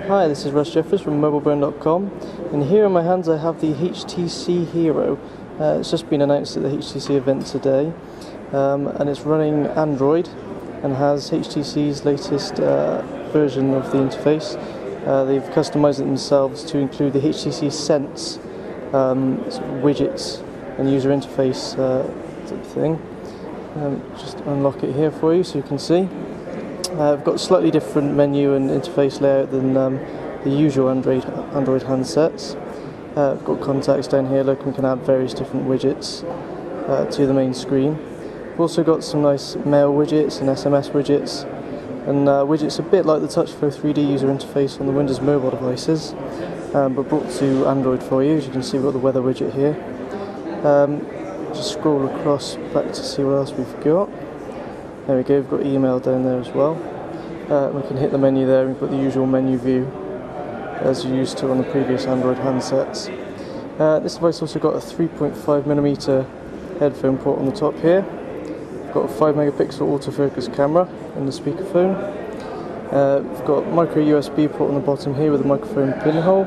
Hi, this is Russ Jeffers from mobileburn.com, and here in my hands I have the HTC Hero. It's just been announced at the HTC event today, and it's running Android and has HTC's latest version of the interface. They've customized it themselves to include the HTC Sense widgets and user interface thing. Just unlock it here for you so you can see. I've got a slightly different menu and interface layout than the usual Android handsets. I've got contacts down here. Look, we can add various different widgets to the main screen. We've also got some nice mail widgets and SMS widgets, and widgets a bit like the TouchFlow 3D user interface on the Windows mobile devices, but brought to Android for you. As you can see, we've got the weather widget here. Just scroll across back to see what else we've got. There we go, we've got email down there as well. We can hit the menu there and we've got the usual menu view as you used to on the previous Android handsets. This device also got a 3.5mm headphone port on the top here. We've got a 5MP autofocus camera in the speakerphone. We've got micro USB port on the bottom here with a microphone pinhole.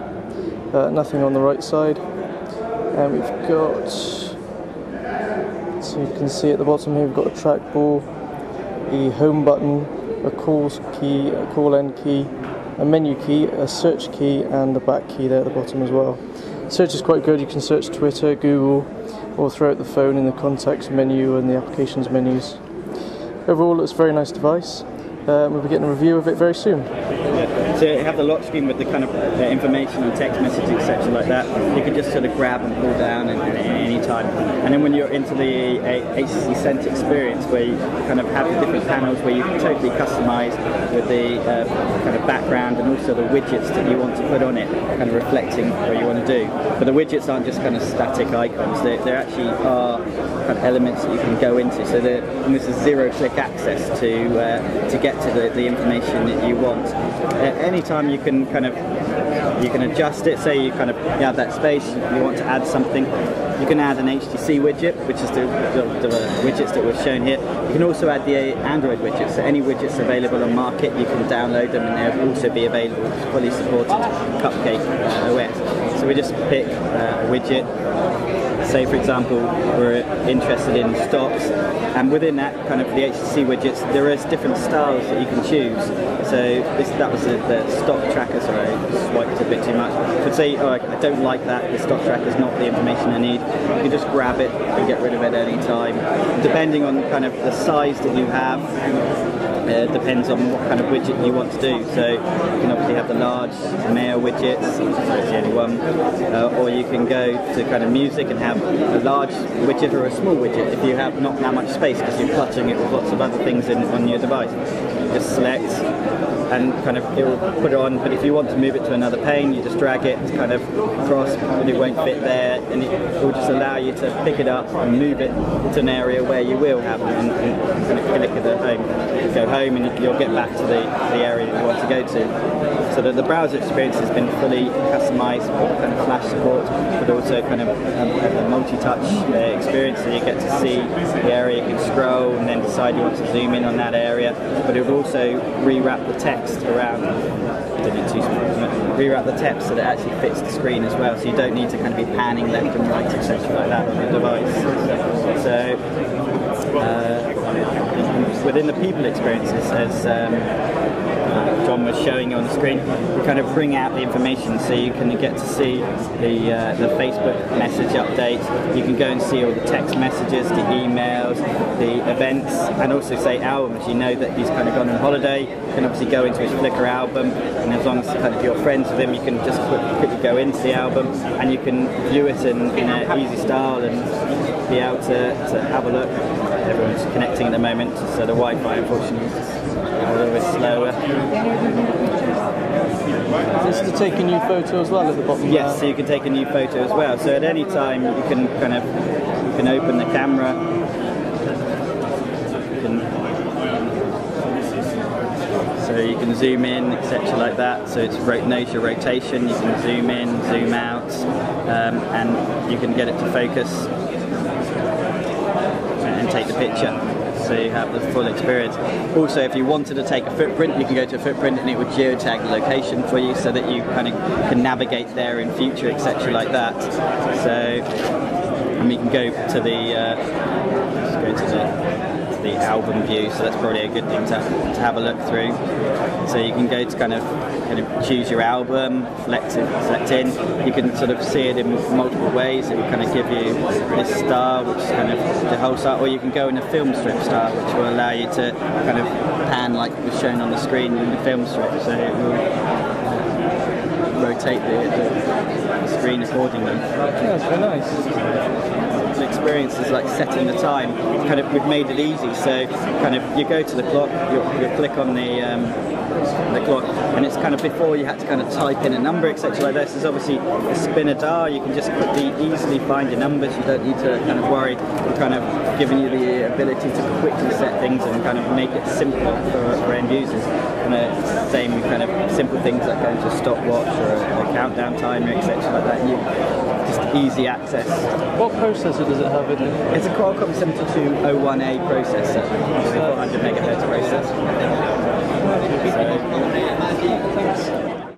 Nothing on the right side. And we've got, so you can see at the bottom here, we've got a trackball, a home button, a calls key, a call end key, a menu key, a search key, and a back key there at the bottom as well. Search is quite good. You can search Twitter, Google, or throughout the phone in the contacts menu and the applications menus. Overall, it's a very nice device. We'll be getting a review of it very soon. Yeah. So you have the lock screen with the kind of information and text messaging, etc. like that. You can just sort of grab and pull down at any time. And then when you're into the HTC Sense experience, where you kind of have the different panels where you can totally customize with the kind of background and also the widgets that you want to put on it, kind of reflecting what you want to do. But the widgets aren't just kind of static icons. They actually are kind of elements that you can go into. So this is zero-click access to get to the information that you want. Anytime you can adjust it. Say you have that space, you want to add something, you can add an HTC widget, which is the widgets that we've shown here. You can also add the Android widgets. So any widgets available on market, you can download them, and they'll also be available, fully supported Cupcake OS. So we just pick a widget. Say for example we're interested in stops, and within that kind of the HTC widgets there is different styles that you can choose. So that was the stop tracker. Sorry, I swiped a bit too much. So say, oh, I don't like that, the stop tracker is not the information I need. You can just grab it and get rid of it at any time. Depending on kind of the size that you have, depends on what kind of widget you want to do. So you can obviously have the large mail widgets, so it's the only one, or you can go to kind of music and have a large widget or a small widget if you have not that much space because you're clutching it with lots of other things on your device. Just select and kind of it will put it on, but if you want to move it to another pane, you just drag it kind of across, but it won't fit there, and it will just allow you to pick it up and move it to an area where you will have it, and kind of click at the home. Go home and you'll get back to the area that you want to go to. So that the browser experience has been fully customized with kind of flash support, but also kind of a multi-touch experience, so you get to see the area, you can scroll and then decide you want to zoom in on that area, but it will also rewrap the text around, rewrap the text so that it actually fits the screen as well, so you don't need to kind of be panning left and right, etc. like that on the device. So within the people experiences, as John was showing you on the screen, we kind of bring out the information, so you can get to see the Facebook message update. You can go and see all the text messages, the emails, the events, and also say albums. You know that he's kind of gone on holiday. You can obviously go into his Flickr album, and as long as kind of you're friends with him, you can just quickly go into the album, and you can view it in an easy style and be able to have a look. Everyone's connecting at the moment, so the Wi-Fi unfortunately is a little bit slower. Is this to take a new photo as well at the bottom? Yes, so you can take a new photo as well. So at any time you can open the camera. So you can zoom in, etc. like that. So it knows your rotation. You can zoom in, zoom out, and you can get it to focus and take the picture. so you have the full experience. Also, if you wanted to take a footprint, you can go to a footprint and it would geotag the location for you, so that you kind of can navigate there in future, etc. like that. So, and we can go to the the album view, so that's probably a good thing to have a look through. So you can go to kind of choose your album, select in. You can sort of see it in multiple ways. It will kind of give you this star, which is kind of the whole star, or you can go in a film strip style, which will allow you to kind of pan like was shown on the screen in the film strip. So it will rotate the screen accordingly. Yeah, that's very nice. The experience is like setting the time. We've made it easy, so kind of you go to the clock, you'll click on the clock, and it's kind of before you had to kind of type in a number, etc. like this. There's obviously a spinner dial. You can just quickly, easily find your numbers. You don't need to kind of worry. We're kind of giving you the ability to quickly set things and kind of make it simple for end users. And same kind of simple things like going to a stopwatch or a countdown timer, etc. like that. Just easy access. What processor does it have in it? It's a Qualcomm 7201A processor, so 400 megahertz processor.